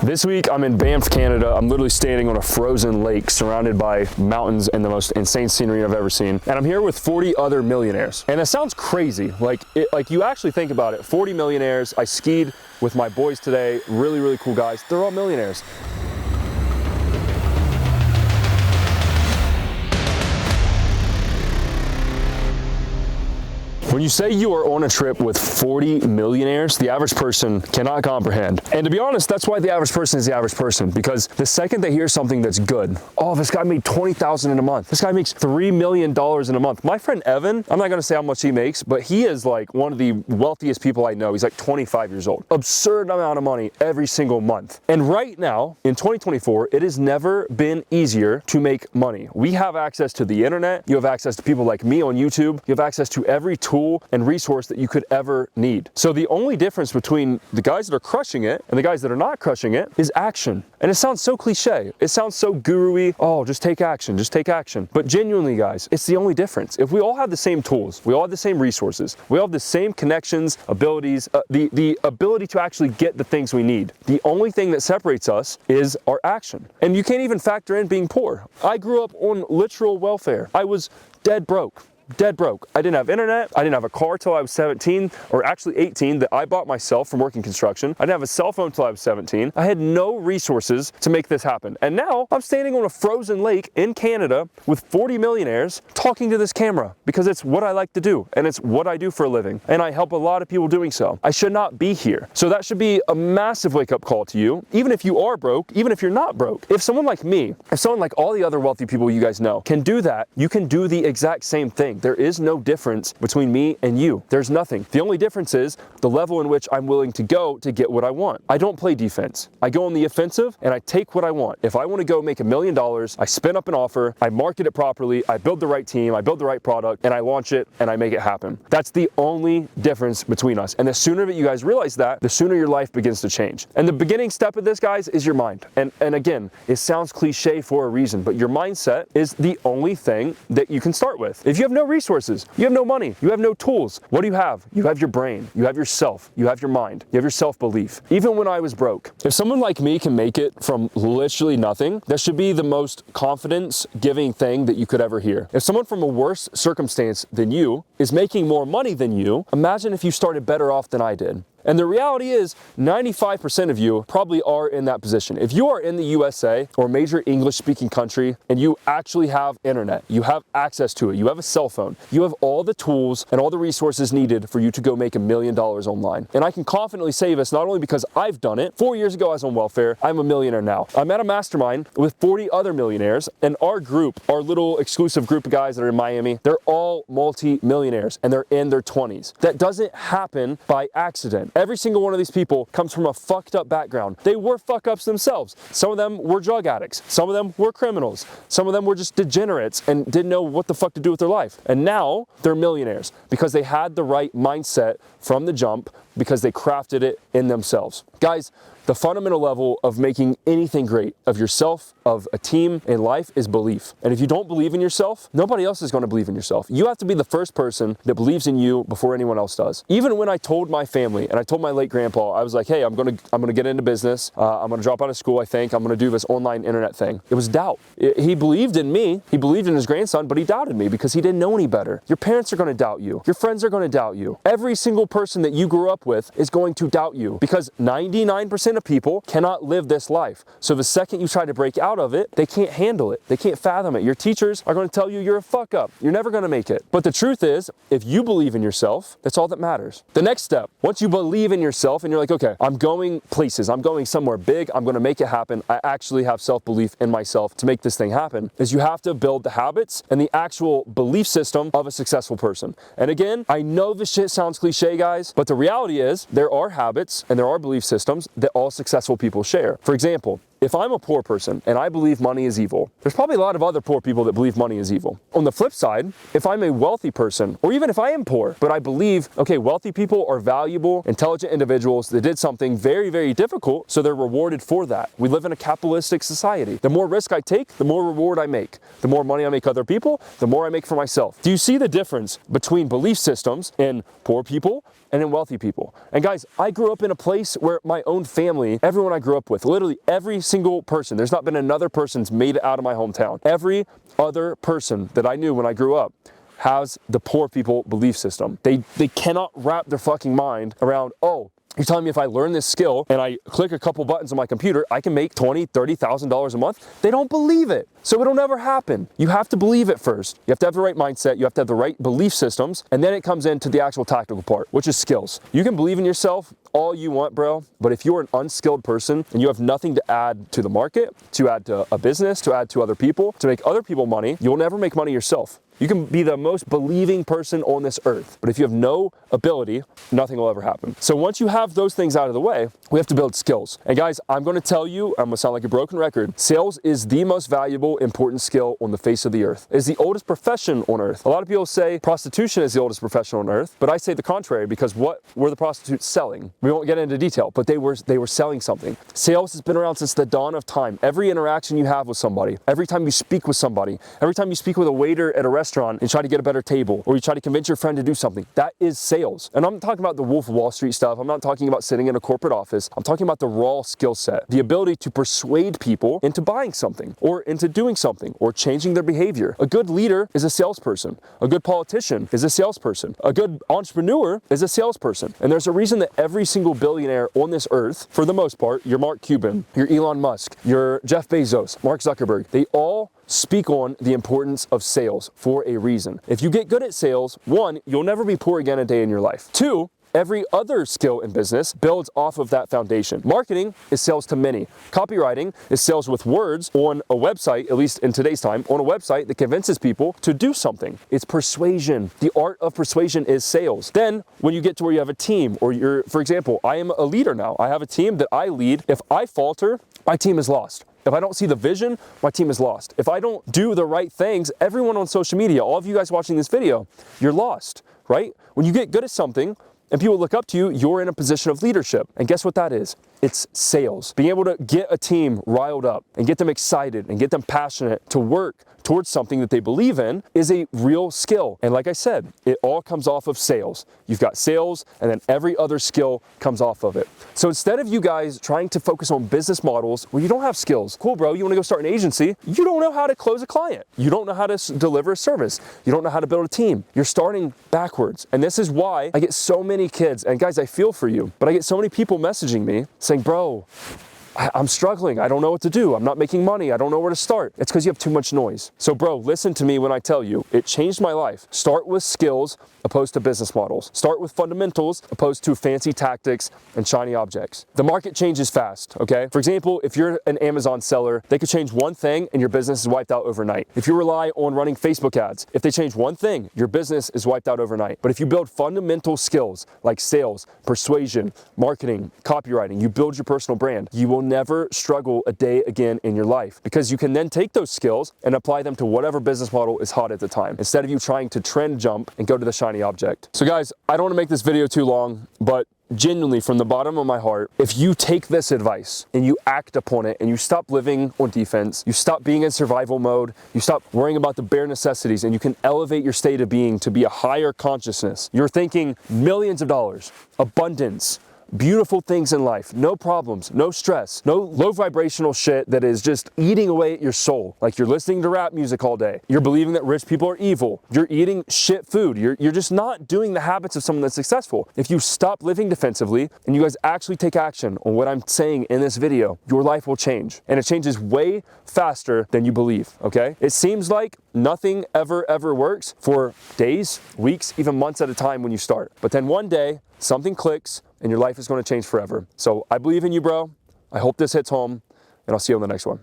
This week I'm in Banff, Canada. I'm literally standing on a frozen lake surrounded by mountains and the most insane scenery I've ever seen. And I'm here with 40 other millionaires. And that sounds crazy. Like you actually think about it, 40 millionaires. I skied with my boys today, really cool guys. They're all millionaires. When you say you are on a trip with 40 millionaires, the average person cannot comprehend. And to be honest, that's why the average person is the average person, because the second they hear something that's good, oh, this guy made $20,000 in a month. This guy makes $3 million in a month. My friend Evan, I'm not gonna say how much he makes, but he is like one of the wealthiest people I know. He's like 25 years old. Absurd amount of money every single month. And right now, in 2024, it has never been easier to make money. We have access to the internet. You have access to people like me on YouTube. You have access to every tool and resource that you could ever need. So the only difference between the guys that are crushing it and the guys that are not crushing it is action. And it sounds so cliche. It sounds so guru-y. Oh, just take action, just take action. But genuinely, guys, it's the only difference. If we all have the same tools, we all have the same resources, we all have the same connections, abilities, the ability to actually get the things we need. The only thing that separates us is our action. And you can't even factor in being poor. I grew up on literal welfare. I was dead broke. Dead broke. I didn't have internet. I didn't have a car till I was 17, or actually 18, that I bought myself from working construction. I didn't have a cell phone till I was 17. I had no resources to make this happen. And now I'm standing on a frozen lake in Canada with 40 millionaires talking to this camera because it's what I like to do and it's what I do for a living. And I help a lot of people doing so. I should not be here. So that should be a massive wake-up call to you, even if you are broke, even if you're not broke. If someone like me, if someone like all the other wealthy people you guys know can do that, you can do the exact same thing. There is no difference between me and you. There's nothing. The only difference is the level in which I'm willing to go to get what I want. I don't play defense. I go on the offensive and I take what I want. If I want to go make $1 million, I spin up an offer, I market it properly, I build the right team, I build the right product, and I launch it and I make it happen. That's the only difference between us. And the sooner that you guys realize that, the sooner your life begins to change. And the beginning step of this, guys, is your mind. And again, it sounds cliche for a reason, but your mindset is the only thing that you can start with. If you have no resources, you have no money, you have no tools, what do you have? You have your brain, you have yourself, you have your mind, you have your self-belief. Even when I was broke, if someone like me can make it from literally nothing, that should be the most confidence-giving thing that you could ever hear. If someone from a worse circumstance than you is making more money than you, imagine if you started better off than I did. And the reality is 95% of you probably are in that position. If you are in the USA or a major English speaking country and you actually have internet, you have access to it, you have a cell phone, you have all the tools and all the resources needed for you to go make $1 million online. And I can confidently say this not only because I've done it. 4 years ago I was on welfare, I'm a millionaire now. I'm at a mastermind with 40 other millionaires, and our group, our little exclusive group of guys that are in Miami, they're all multi-millionaires and they're in their 20s. That doesn't happen by accident. Every single one of these people comes from a fucked up background. They were fuck ups themselves. Some of them were drug addicts. Some of them were criminals. Some of them were just degenerates and didn't know what the fuck to do with their life. And now they're millionaires because they had the right mindset from the jump, because they crafted it in themselves. Guys, the fundamental level of making anything great, of yourself, of a team in life, is belief. And if you don't believe in yourself, nobody else is going to believe in yourself. You have to be the first person that believes in you before anyone else does. Even when I told my family and I told my late grandpa, I was like, hey, I'm gonna get into business. I'm gonna drop out of school, I think. I'm gonna do this online internet thing. It was doubt. He believed in me. He believed in his grandson, but he doubted me because he didn't know any better. Your parents are going to doubt you. Your friends are going to doubt you. Every single person that you grew up with is going to doubt you, because 99% of people cannot live this life. So the second you try to break out of it, they can't handle it. They can't fathom it. Your teachers are going to tell you you're a fuck up. You're never going to make it. But the truth is, if you believe in yourself, that's all that matters. The next step, once you believe in yourself and you're like, okay, I'm going places, I'm going somewhere big, I'm going to make it happen, I actually have self-belief in myself to make this thing happen, is you have to build the habits and the actual belief system of a successful person. And again, I know this shit sounds cliche, guys, but the reality is there are habits and there are belief systems that all successful people share. For example, if I'm a poor person and I believe money is evil, there's probably a lot of other poor people that believe money is evil. On the flip side, if I'm a wealthy person, or even if I am poor, but I believe, okay, wealthy people are valuable, intelligent individuals that did something very, very difficult, so they're rewarded for that. We live in a capitalistic society. The more risk I take, the more reward I make. The more money I make other people, the more I make for myself. Do you see the difference between belief systems in poor people, and in wealthy people. And guys, I grew up in a place where my own family, everyone I grew up with, literally every single person, there's not been another person's made it out of my hometown. Every other person that I knew when I grew up has the poor people belief system. They cannot wrap their fucking mind around, oh, you're telling me if I learn this skill and I click a couple buttons on my computer, I can make $20,000, $30,000 a month? They don't believe it. So it'll never happen. You have to believe it first. You have to have the right mindset. You have to have the right belief systems. And then it comes into the actual tactical part, which is skills. You can believe in yourself all you want, bro. But if you're an unskilled person and you have nothing to add to the market, to add to a business, to add to other people, to make other people money, you'll never make money yourself. You can be the most believing person on this earth, but if you have no ability, nothing will ever happen. So once you have those things out of the way, we have to build skills. And guys, I'm gonna tell you, I'm gonna sound like a broken record, sales is the most valuable, important skill on the face of the earth. It's the oldest profession on earth. A lot of people say prostitution is the oldest profession on earth, but I say the contrary, because what were the prostitutes selling? We won't get into detail, but they were selling something. Sales has been around since the dawn of time. Every interaction you have with somebody, every time you speak with somebody, every time you speak with a waiter at a restaurant and try to get a better table, or you try to convince your friend to do something, that is sales. And I'm not talking about the Wolf of Wall Street stuff. I'm not talking about sitting in a corporate office. I'm talking about the raw skill set, the ability to persuade people into buying something, or into doing something, or changing their behavior. A good leader is a salesperson. A good politician is a salesperson. A good entrepreneur is a salesperson. And there's a reason that every single billionaire on this earth, for the most part, your Mark Cuban, your Elon Musk, your Jeff Bezos, Mark Zuckerberg, they all speak on the importance of sales for a reason. If you get good at sales, one, you'll never be poor again a day in your life. Two, every other skill in business builds off of that foundation. Marketing is sales to many. Copywriting is sales with words on a website, at least in today's time, on a website that convinces people to do something. It's persuasion. The art of persuasion is sales. Then when you get to where you have a team, or you're, for example, I am a leader now. I have a team that I lead. If I falter, my team is lost. If I don't see the vision, my team is lost. If I don't do the right things, everyone on social media, all of you guys watching this video, you're lost, right? When you get good at something and people look up to you, you're in a position of leadership. And guess what that is? It's sales. Being able to get a team riled up and get them excited and get them passionate to work towards something that they believe in is a real skill. And like I said, it all comes off of sales. You've got sales, and then every other skill comes off of it. So instead of you guys trying to focus on business models where you don't have skills, cool, bro, you want to go start an agency, you don't know how to close a client. You don't know how to deliver a service. You don't know how to build a team. You're starting backwards. And this is why I get so many kids, and guys, I feel for you, but I get so many people messaging me saying, bro, I'm struggling. I don't know what to do. I'm not making money. I don't know where to start. It's because you have too much noise. So bro, listen to me when I tell you, it changed my life. Start with skills opposed to business models. Start with fundamentals opposed to fancy tactics and shiny objects. The market changes fast, okay? For example, if you're an Amazon seller, they could change one thing and your business is wiped out overnight. If you rely on running Facebook ads, if they change one thing, your business is wiped out overnight. But if you build fundamental skills like sales, persuasion, marketing, copywriting, you build your personal brand, you will never struggle a day again in your life, because you can then take those skills and apply them to whatever business model is hot at the time, instead of you trying to trend jump and go to the shiny object. So guys, I don't want to make this video too long, but genuinely from the bottom of my heart, if you take this advice and you act upon it and you stop living on defense, you stop being in survival mode, you stop worrying about the bare necessities, and you can elevate your state of being to be a higher consciousness, you're thinking millions of dollars, abundance, beautiful things in life, no problems, no stress, no low vibrational shit that is just eating away at your soul. Like you're listening to rap music all day. You're believing that rich people are evil. You're eating shit food. You're just not doing the habits of someone that's successful. If you stop living defensively and you guys actually take action on what I'm saying in this video, your life will change. And it changes way faster than you believe, okay? It seems like nothing ever works for days, weeks, even months at a time when you start. But then one day, something clicks and your life is going to change forever. So I believe in you, bro. I hope this hits home, and I'll see you on the next one.